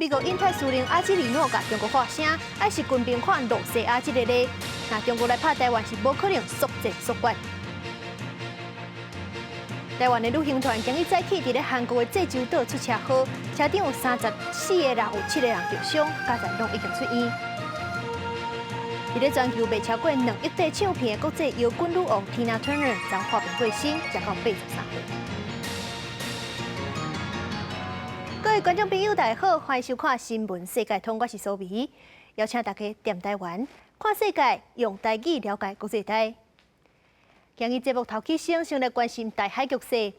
美国印太司令阿基里诺甲中国发声，爱是军兵看落西亚这个咧，那中国来拍台湾是无可能速战速决。台湾的旅行团今日早起伫咧韩国的济州岛出车祸，车顶有34个人，有7个人受伤，家在拢已经出院。伫咧全球卖超过2亿块唱片的国际摇滚女王 Tina Turner 遭发病过身，才到83岁。各位观众朋友，大家好，欢迎收看《新闻世界通》，我是苏眉，邀请大家踮台湾看世界，用台语了解国际台。今日节目头起先来关心台海局势。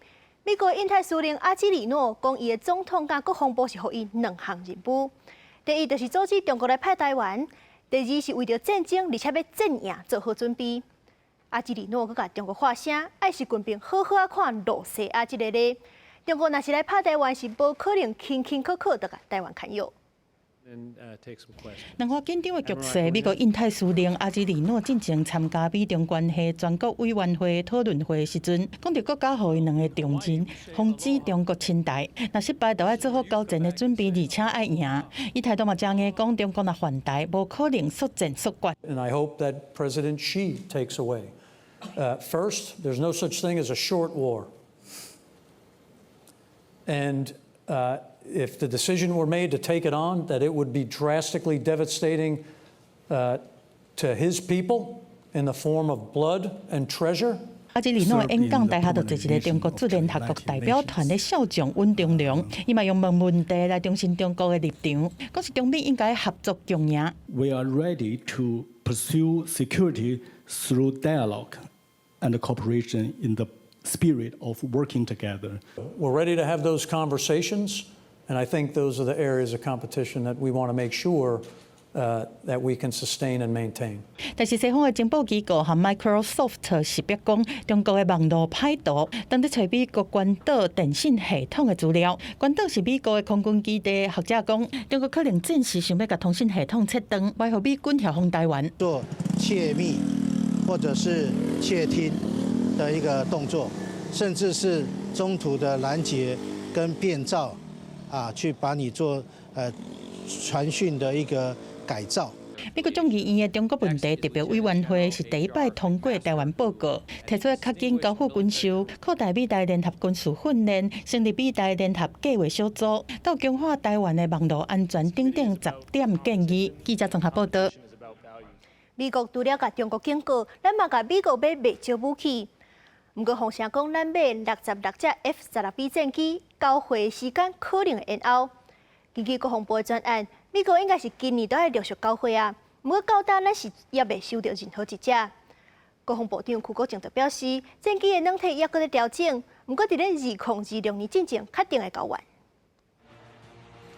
美国印太司令阿基里诺讲，伊的总统甲国防部是予伊2项任务：第一，就是阻止中国来派台湾；第二，是为着战争，而且要战赢做好准备。阿基里诺佮甲中国发声，爱是军兵好好看落西亚这个咧。中国若是来拍台湾，是无可能轻轻可可就甲台湾砍药。南华紧张的局势，美国印太司令阿基里诺进前参加美中关系全国委员会讨论会时阵，讲到国家予伊2个重任，防止中国侵台。若失败，就要做好交战的准备，而且爱赢。伊态度嘛正硬讲，中国若犯台，无可能速战速决。And I hope that President Xi takes away. First, there's no such thing as a short war. And if the decision were made to take it on, that it would be drastically devastating to his people in the form of blood and treasure. 阿基里诺演讲台下就坐一个中国驻联合国代表团的校长温忠良，伊嘛用问题来重申中国的立场，讲是中美应该合作共赢。We are ready to pursue security through dialogue and cooperation in the spirit of working together. We're ready to have those conversations, and I think those are the areas of competition that we want to make sure that we can sustain and maintain. 但是西方的情报机构和 Microsoft 识别讲，中国的网络歹徒当在找美国关岛电信系统的资料。关岛是美国的空军基地，学者讲，中国可能暂时想要把通讯系统切断，为何美军效仿台湾做窃密或者是窃听的一个动作，甚至是中途的拦截跟变造，去把你做传讯的一个改造。美国众议院的中国问题特别委员会是第一摆通过台湾报告，提出较紧交付军售、扩大美台联合军事训练、成立美台联合计划小组，到强化台湾的网络安全等10点建议。记者综合报道。美国除了甲中国警告，咱嘛甲美国买袂少武器。不过，风声讲咱买66架 F-16B 战机，交会时间可能会延后。根据国防部的专案，美国应该是今年都要陆续交会啊。不过到单咱是也未收到任何一架。国防部长邱国正就表示，战机的软体也搁在调整，不过伫咧2026年之前确定会交完。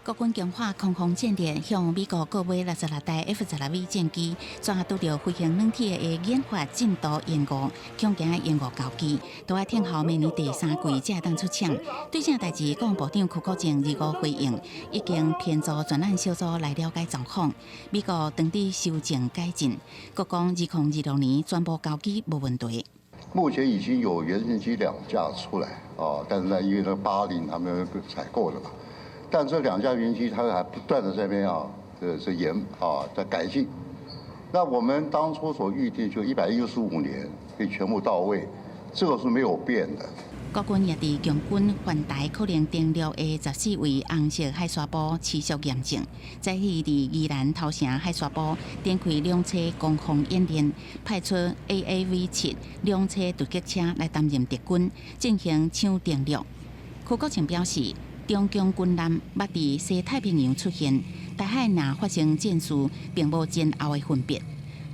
国军强化空防战略，向美国购买66台 F-16V 战机，抓拄到飞行软体的研发进度延误，恐惊延误交期，都要听候明年第3季才当出厂。对这代志，国防部长邱国正25回应，已经编组专案小组来了解状况。美国当地修正改进，国讲2026年全部交机无问题。目前已经有原型机2架出来但是呢，因为那80他们采购的嘛。但这2架原机，它还不断的在那边在改进。那我们当初所预定就115年可以全部到位，这个是没有变的。国军也伫强军环台可能登陆的14位红色海沙堡持续严重，在迄伫宜兰头城海沙堡展开2车攻防演练，派出 AAV7 2车突击车来担任敌军进行抢登陆。邱国正表示，中共军舰捌伫西太平洋出现，台海若发生战事，并无前后的分别。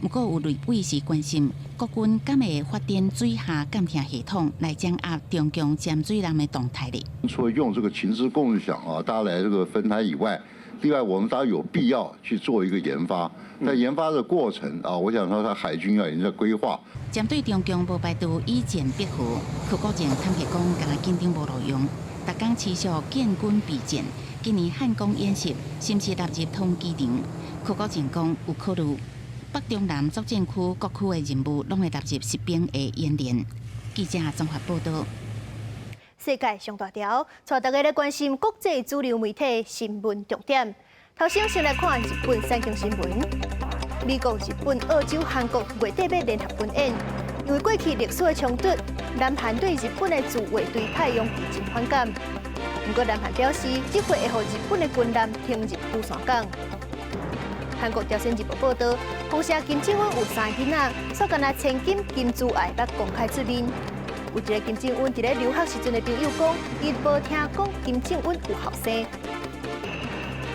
不过有内卫是关心，国军敢会发展水下监听系统来掌握中共潜水舰的动态呢？除了用这个情资共享大家来这个分摊以外，另外我们当然有必要去做一个研发。在研发的过程我想说，他海军已经在规划。针对中共无排除以前必服，邱国正坦白讲，敢若紧张无路用。逐工持续建军备战，今年汉光演习是毋是纳入通机场？邱国正讲有考虑，北中南作战区各区的任务拢会纳入实兵的演练。记者综合报道。世界上大条，带大家来关心国际主流媒体新闻重点。头先来看日本三更新闻。美国、日本、澳洲、韩国月底要联合军演，因为过去历史的冲突，南韩对日本的自卫队派用真反感。不过南韩表示，这回会让日本的军舰停入富山港。韩国朝鲜日报报道，红社金正恩有3个囡仔，所干那千金金珠爱捌公开出面。有一个金正恩伫咧留学时阵的朋友讲，伊无听讲金正恩有后生。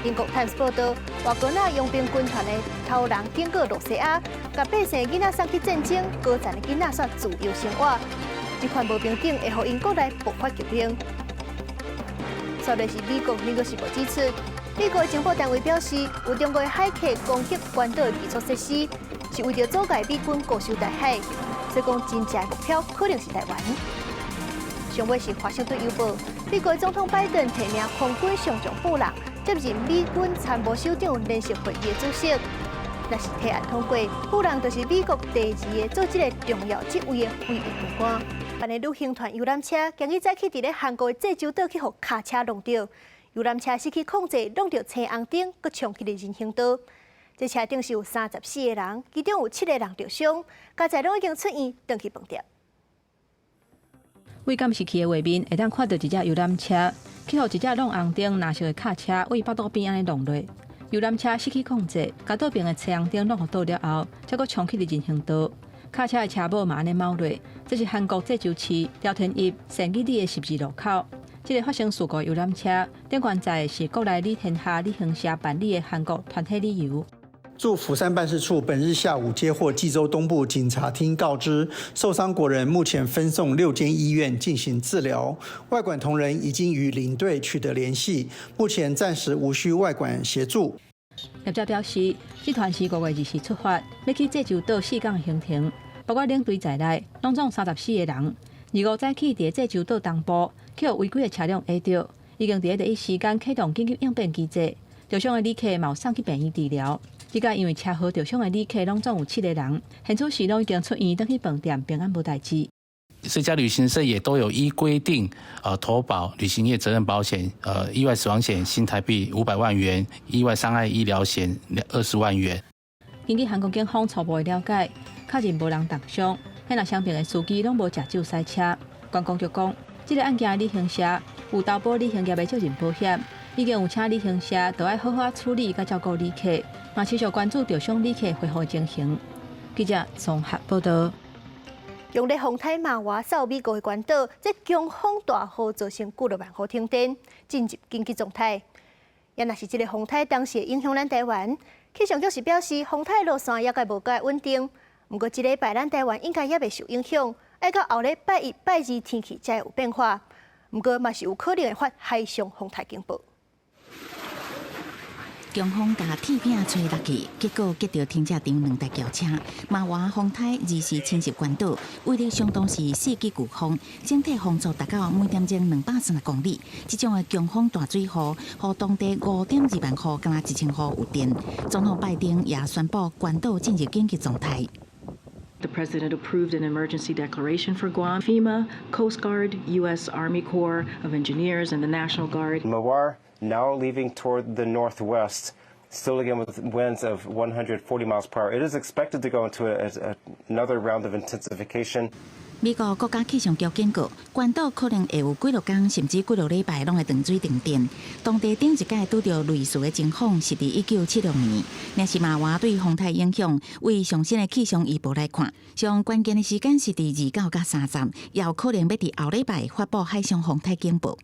英国 Times 报道，外国仔佣兵军团的头人经过罗西亚，甲8岁囡仔送去战争，高层的囡仔煞自由生活。这款无平等会互英国来爆发革命。说的是美国《纽约时报》指出，美国的情报单位表示，有中国的海客攻击关岛的基础设施，是为了阻碍美军固守台海，所以讲真正的目标可能是台湾。上尾是《华盛顿邮报》，美国总统拜登提名空军上将布朗接任美军参谋首长联席会议的主席。若是提案通过，布朗就是美国第2个做这个重要职位的飞行军官。办的旅行团游览车今日早起伫咧韩国的济州岛去互卡车弄到，游览车失去控制，弄到青红灯，佮冲去了人行道。这车顶是有34个人，其中有7个人受伤，加在拢已经出院，转去饭店。为监视器的画面，会当看到一只游览车，去互一只弄红灯蓝色的卡车为北道边安尼弄落。游览车失去控制，甲道边的青红灯弄互倒了后，才佫冲去了人行道。卡车的车母嘛安尼猫落，这是韩国济州市廖天一善义里的12路口。这个发生事故游览车，顶管载是国内李天下旅行社办理的韩国团体旅游。驻釜山办事处本日下午接获济州东部警察厅告知，受伤国人目前分送6间医院进行治疗，外管同仁已经与领队取得联系，目前暂时无需外管协助。业者表示，这团是5月20日出发，要去济州岛4港行程，包括领队在内，拢总34个人。25早起伫济州岛东部，去互违规的车辆压着，已经伫第一时间启动紧急应变机制，受伤的旅客嘛有送去病院治疗。即个因为车祸受伤的旅客拢总有7个人，现此时拢已经出院，转去饭店，平安无代志。这家旅行社也都有依规定，投保旅行业责任保险，意外死亡险新台币500万元，意外伤害医疗险20万元。根据韩国警方初步的了解，确认无人重伤，迄若伤病的司机拢无食酒塞车。观光局讲，这个案件的旅行社有投保旅行业的责任保险，已经有请旅行社都要好好处理甲照顾旅客，嘛持续关注受伤旅客恢复的情形。记者综合报道。用咧风台马华扫美国的关岛，这强风大雨造成几落万户停电，进入紧急状态。也若是这个风台当时影响咱台湾，气象局是表示风台路线也该无介稳定。不过这礼拜咱台湾应该也未受影响，要到后礼拜1、拜2天气才会有变化。不过嘛是有可能会发海上风台警报。强风甲铁片吹落去，结果击到停车场2台轿车。马华风台2时侵袭关岛，威力相当是4级飓风，整体风速达到每点钟230公里。这种的强风大水雨，予当地5.2万户，敢若1000户有电。总统拜登也宣布关岛进入紧急状态。The President approved an emergency declaration for Guam. FEMA, Coast Guard, U.S. Army Corps of Engineers, and the National Guard. Mawar now leaving toward the northwest, still again with winds of 140 miles per hour. It is expected to go into another round of intensification. 美国国家气象局警告，关岛可能会有几落天，甚至几落礼拜拢会断水停电。当地顶一届拄到类似的情况是伫1976年。若是马华对风台影响，为上新的气象预报来看，上关键的时间是伫29甲30，也有可能要伫后礼拜发布海上风台警报。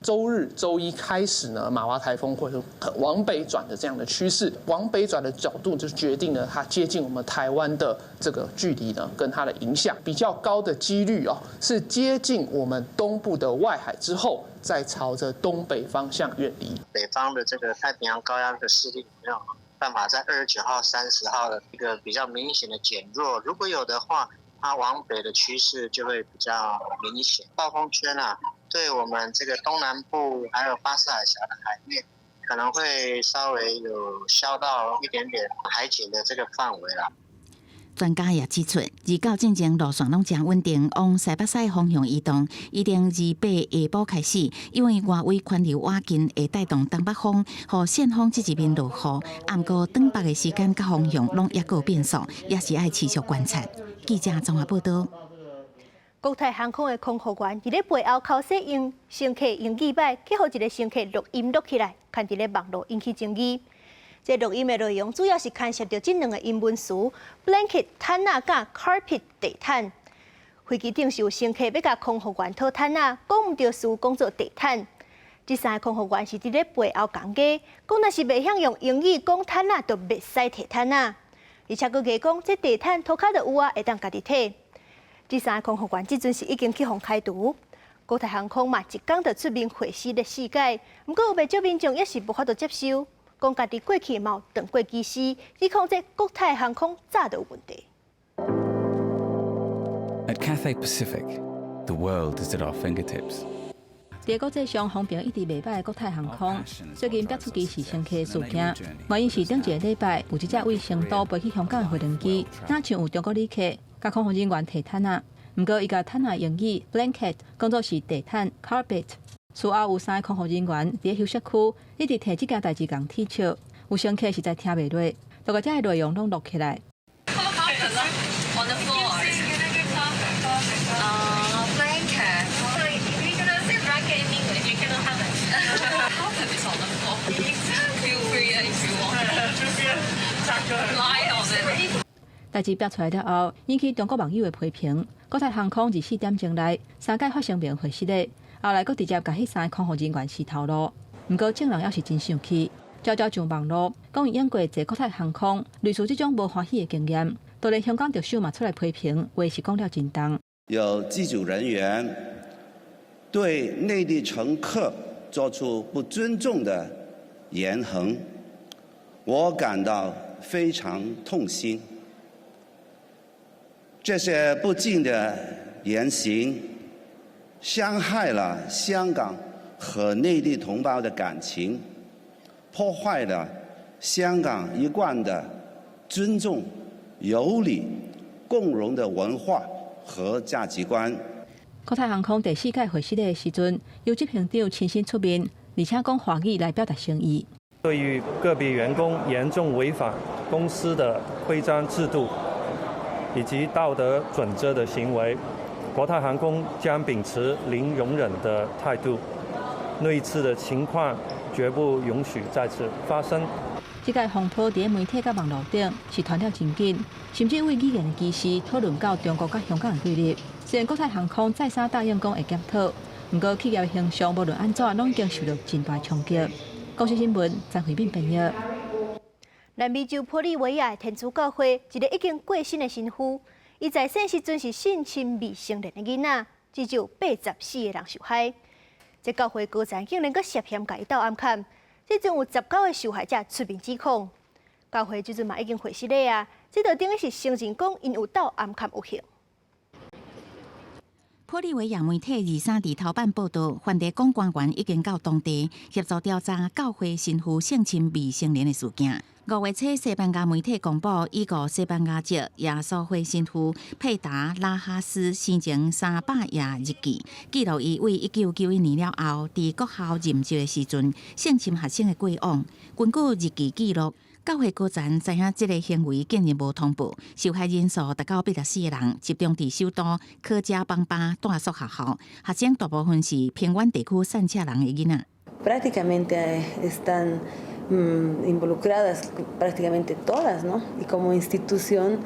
周日、周一开始呢，马华台风会有往北转的这样的趋势，往北转的角度就决定了它接近我们台湾的这个距离呢，跟它的影响比较高的几率是接近我们东部的外海之后，再朝着东北方向远离。北方的这个太平洋高压的势力没有办法在29号、30号的一个比较明显的减弱，如果有的话，它往北的趋势就会比较明显。暴风圈对我们这个东南部还有巴士海峡的海面，可能会稍微有削到一点点海警的这个范围啦。专家也指出，日到进前路线拢正稳定，往西北西方向移动，一定2、8下晡开始，因为外围环流瓦近会带动东北风，和线风这一面落雨。暗过东北的时间甲方向拢也有变数，也是爱持续观察。记者综合报道。国泰航空的空服员伫咧背后口说用乘客用语摆去互一个乘客录音录起来，看伫咧网络引起争议。这录音的内容主要是牵涉到这2个英文词 ：blanket 毯仔甲 carpet 地毯。飞机顶是有乘客要甲空服员讨毯仔，讲毋对事讲做地毯。这3个空服员是伫咧背后讲价，讲若是袂晓用英语讲毯仔，就袂使摕毯仔。而且佫加讲，这地毯涂骹就有啊，会当家己摕。这3个空服员即阵是已经去互开除。国泰航空嘛，一讲就出面回事的事解，毋过有袂少民众也是无法度接受。讲家己过去嘛有当过机师，指控这国泰航空早就有问题。At Cathay Pacific, the world is at our fingertips. 在国际上风评一直袂歹的国泰航空，最近爆出机师乘客的事件，原因是顶一个礼拜有一只为成都飞去香港的飞轮机，哪像有中国旅客甲空服人员摕毯仔，毋过伊甲毯仔用语 blanket 讲作是地毯 carpet。事后有3个空服人员伫休息区一直摕这件代志共踢笑，有乘客实在听袂落，就把这个内容拢录起来。代志爆出来了后，引起中国网友的批评。国泰航空24点钟内3届发生命回失的，后来佫直接甲迄3个空服人员洗头路。毋过证人也是真生气，悄悄上网络讲伊用过坐国泰航空，类似这种无欢喜的经验，都连香港特首嘛出来批评，话是讲了真重。有机组人员对内地乘客做出不尊重的言行，我感到非常痛心。这些不敬的言行伤害了香港和内地同胞的感情，破坏了香港一贯的尊重、有礼、共荣的文化和价值观。国泰航空第4届回失的时阵，由执行长亲身出面，而且讲华语来表达诚意。对于个别员工严重违反公司的规章制度以及道德准则的行为，国泰航空将秉持零容忍的态度，类似的情况绝不允许再次发生。这届风波在媒体甲网络顶是传了真紧，甚至为语言的机师讨论到中国甲香港的对立。虽然国泰航空再三答应讲会检讨，不过企业的形象无论安怎，拢已经受到真大冲击。公司新闻张惠敏编译。南美洲玻利维亚的天主教会一个已经过身的神父，伊在生时阵是性侵未成年的囡仔，至少84个人受害。这教会高层竟然阁涉嫌甲伊斗暗砍，即阵有19个受害者出面指控。教会即阵嘛已经回失了啊，这就等于是承认讲因有斗暗砍有刑。玻利维亚媒体23日头版报道，梵蒂冈官员已经到当地协助调查教会神父性侵未成年的事件。5月初，西班牙媒体公布，已故西班牙籍耶稣会神父佩达拉哈斯生前300页日记，记录伊为1991年了后，伫国校任职的时阵性侵学生的过往。根据日记记录，教会高层知影这个行为竟然无通报，受害人数达到84个人，集中伫首都科加邦巴大宿学校，学生大部分是偏远地区散车人的囡仔。Prácticamente están involucradas prácticamente todas, ¿no? Y como institución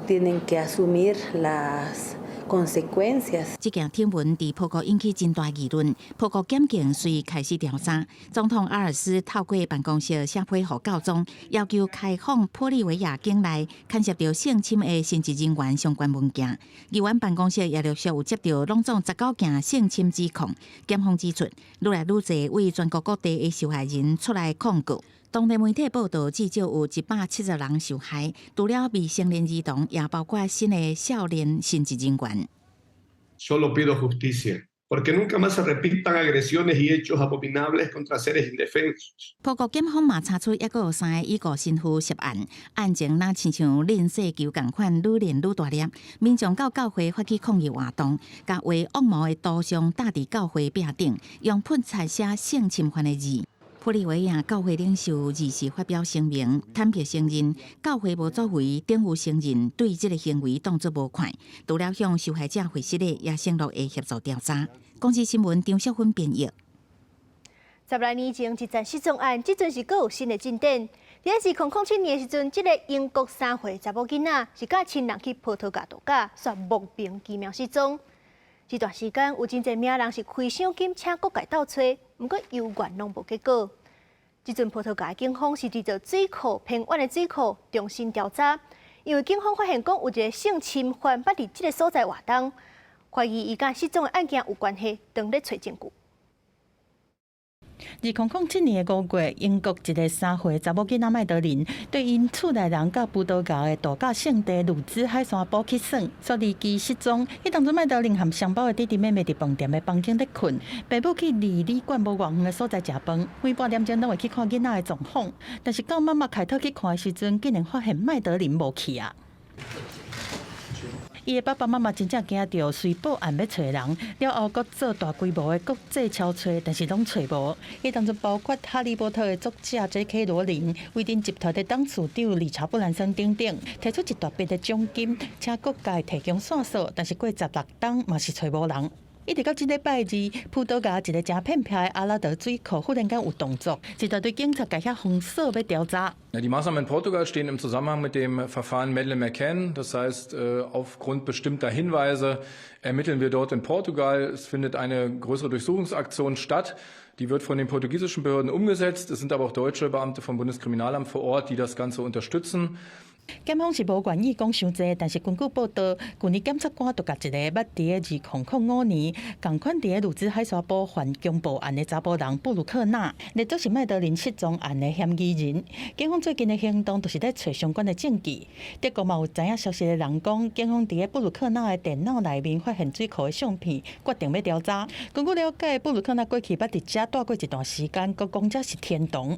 tienen que asumir las consecuencias。这件新闻伫报告引起真大议论，报告检警遂开始调查。总统阿尔斯透过办公室写批予教宗，要求开放玻利维亚境内牵涉到性侵的神职人员相关文件。议员办公室也陆续有接到拢总19件性侵指控。检方指出，愈来愈侪为全国各地的受害人出来控告。当地媒体报道，至少有170人受害，除了未成年儿童，也包括新的少年神职人员。Solo pido justicia porque nunca más se repitan agresiones y hechos abominables contra seres indefensos。葡国检方嘛查出，还有3个已故新妇涉案，案情若亲像恁世球共款，愈练愈大粒。民众到教会发起抗议活动，甲为恶魔的图像搭伫教会壁顶，用喷彩写性侵犯的字。普利维亚教会领袖二是发表声明，坦白承认教会无作为，顶有承认对这个行为当作无款，除了向受害者回息的，也承诺会协助调查。公司新闻张淑芬编译。10来年前一战失踪案，即阵是阁有新的进展。在2007年的时阵，这个英国3岁查某囡仔是甲亲人去葡萄牙度假，却莫名其妙失踪。这段时间有真侪名人是开赏金请各界倒找，不过犹原拢无结果。即阵葡萄牙警方是伫着水库偏远的水库重新调查，因为警方发现讲有一个性侵犯捌伫这个所在活动，怀疑伊甲失踪的案件有关系，当咧找证据。2007年5月，英国一个3岁查某囡仔麦德琳，对因厝内人甲葡萄牙的度假胜地鲁兹海山堡去耍，所以其失踪。迄当初麦德琳和双胞的弟弟妹妹伫饭店的房间咧困，爸母去离旅馆无偌远的所在食饭，每半点钟都会去看囡仔的状况。但是到妈妈开头去看的时阵，竟然发现麦德琳无去啊！伊的爸爸妈妈真正惊到随报案要找人，了后阁做大规模的国际敲找，但是拢找无。伊当中包括《哈利波特》的作者 J.K. 罗琳、威登集团的董事长理查布兰森等等，提出一大笔的奖金，请各界提供线索，但是过16天嘛是找无人。一直到这礼拜二，葡萄牙一个真偏僻的阿拉德水库忽然间有动作，一大堆警察甲遐封锁要调查。Die Maßnahmen in Portugal stehen im Zusammenhang mit dem Verfahren Madeleine-McCann. Das heißt, aufgrund bestimmter Hinweise ermitteln wir dort in Portugal. Es findet eine größere Durchsuchungsaktion statt. Die wird von den portugiesischen Behörden umgesetzt. Es sind aber auch deutsche Beamte vom Bundeskriminalamt vor Ort, die das Ganze unterstützen. 检方是无愿意讲伤济，但是根据报道，去年检察官就甲一个捌伫2005年同款伫鲁兹海沙堡犯强暴案的查甫人布鲁克纳，列作是麦德琳失踪案的嫌疑人。警方最近的行动就是在找相关的证据。德国嘛有知影消息的人讲，警方伫布鲁克纳的电脑内面发现水库的相片，决定要调查。根据了解，布鲁克纳过去捌伫遮住过一段时间，佮讲遮是天堂。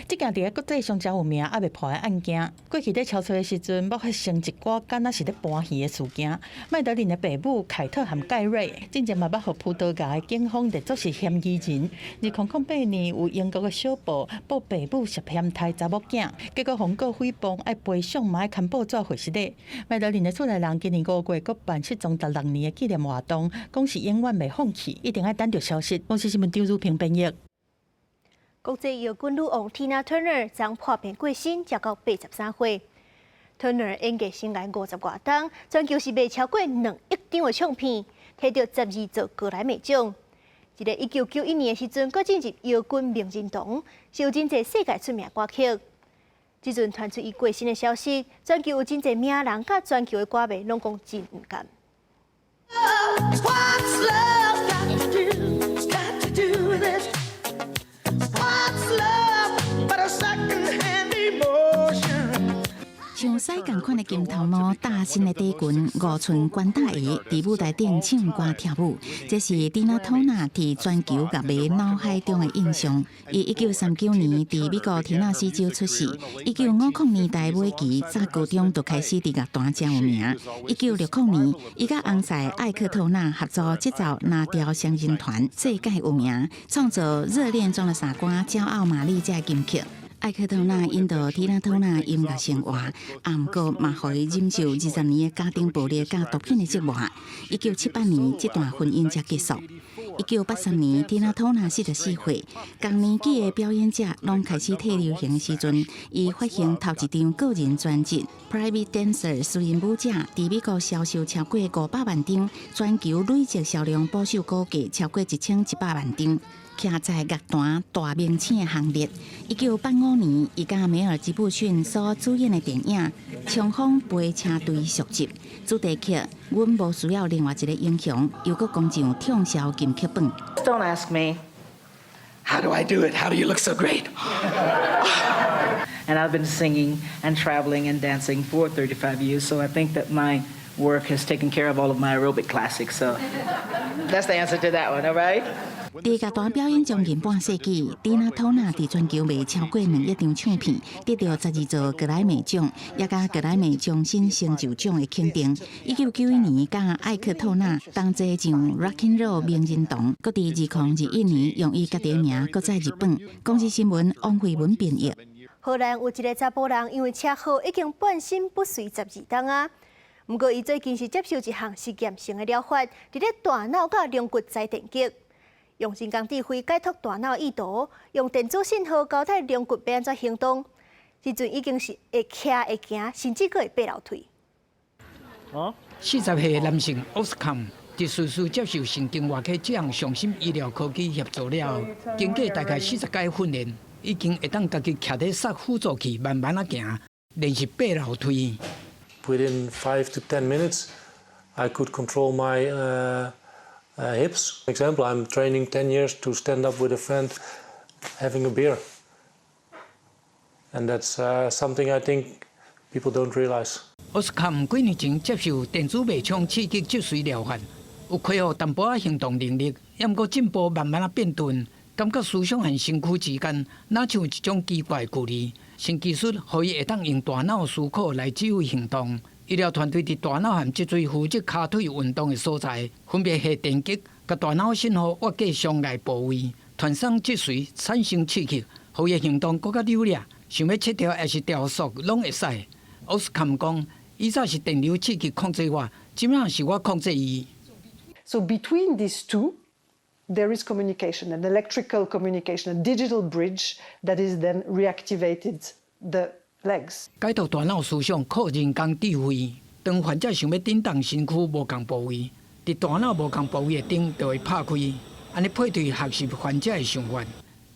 这件伫国际上真有名，还未破的案件，过去在敲找的时阵，莫发生一寡敢若是咧搬戏的事件。麦德琳的爸母凯特和盖瑞，之前嘛捌互葡萄牙的警方列作是嫌疑人。2008年，有英国的小报报爸母涉嫌杀查某囝，结果控告诽谤，爱赔偿嘛爱牵报纸回息的。麦德琳的厝内人今年5月，阁办失踪16年的纪念活动，讲是永远袂放弃，一定爱等到消息。我是新闻张如平编译。国际摇滚女王 Tina Turner 将破病过身，才到83岁。Turner 演艺生涯50多档，全球是卖超过2亿张的唱片，摕到12座格莱美奖。一个1991年的时阵，佮进入摇滚名人堂，是有真侪世界出名歌曲。即阵传出伊过身的消息，全球有真侪名人甲全球的歌迷拢讲真唔甘。像西共款的金头毛、大身的底裙、5寸关大鞋，伫舞台顶唱歌跳舞，这是蒂娜·托纳伫全球乐迷脑海中的印象。伊1939年伫美国田纳西州出世，1950年代尾期早高中就开始伫乐坛真有名。1960年，伊甲翁婿艾克托纳合作制造拿调双人团，世界有名，创造热恋中的傻瓜、骄傲玛丽这金曲。艾克托纳引导蒂娜·托纳音乐生活，毋过嘛，互伊忍受20年的家庭暴力甲毒品的折磨。1978年，这段婚姻才结束。1983年，蒂娜·托纳44岁，同年纪的表演者拢开始退流行的时阵，伊发行头一张个人专辑《Private Dancer》私人舞者，伫美国销售超过500万张，全球累计销量保守估计超过1100万张。徛在乐坛大明星的行列。1985年，伊甲梅尔吉布逊所主演的电影《冲锋飞车队》续集，主题曲《阮无需要另外一个英雄》，又搁攻上畅销金曲榜。Don't ask me, how do I do it? How do you look so great? And I've been singing and traveling and dancing for 35 years, so I think that my work has taken care of all of my aerobic classics. So that's the answer to that one, all right? 第甲大表演将近半世纪，蒂娜·托纳伫全球卖超过2亿张唱片，得到12座格莱美奖，也甲格莱美终身成就奖的肯定。1991年，甲艾克·托纳同齐上 Rock and Roll 名人堂，搁伫2021年用伊家己的名，搁在日本。公司新闻王慧文编译。荷兰有一个查甫人，因为车祸已经半身不遂12天啊。不过，伊最近是接受一项实验性的疗法，伫咧大脑甲龙骨再电击。用人工智慧解读大脑意图，用电子信号交代龙骨要安怎行动。时阵已经是会徛会行，甚至佫会爬楼梯。40岁男性奥斯坎伫随时接受神经外科这项上新医疗科技协助了，经过大概40届训练，已经会当家己徛伫塞辅助器慢慢行，练习爬楼梯。Within 5 to 10 minutes, I could control my hips. For example, I'm training 10 years to stand up with a friend having a beer. And that's something I think people don't realize. 奥斯坎几年前接受电子脉冲刺激脊髓疗法，有恢复淡薄仔行动能力，也毋过进步慢慢变钝，感觉思想和身躯之间哪像一种奇怪距离。新技术可以会当用大脑思考来指挥行动。医疗团队伫大脑和脊椎负责骹腿运动的所在，分别下电击，甲大脑信号挖过伤害部位，传送脊髓产生刺激，互伊行动更加流利。想要切掉还是调速，拢会使。奥斯坎讲，以前是电流刺激控制我，今仔是我控制伊。So between these two, there is communication, an electrical communication, a digital bridge that is then reactivated the legs. 解读大脑思想靠人工智慧，当患者想要震动身躯无同部位，伫大脑无同部位的灯就会拍开，安尼配对学习患者的想法，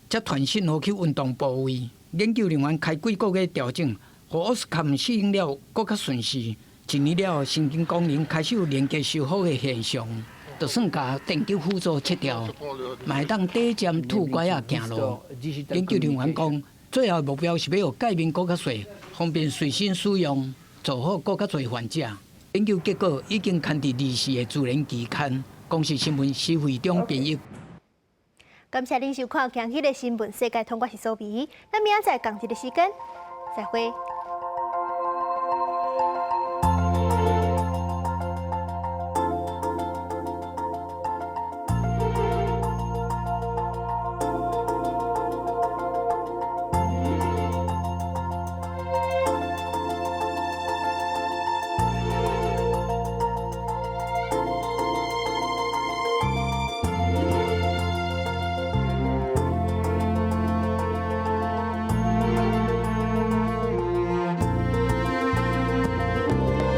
再传信号去运动部位。研究人员开几个月调整，互奥斯坎适应了，更较顺势。一年了，神经功能开始有连接修复的现象。就算甲电击辅助切掉，嘛会当短暂拄拐啊行路。研究人员讲，最后目标是要互界面更较细，方便随身使用，做好更较侪患者。研究结果已经刊伫2时的自然期刊。公司新闻施惠中编译。感谢您收看今日的新闻世界，通我是苏比。咱明仔载同一个时间再会。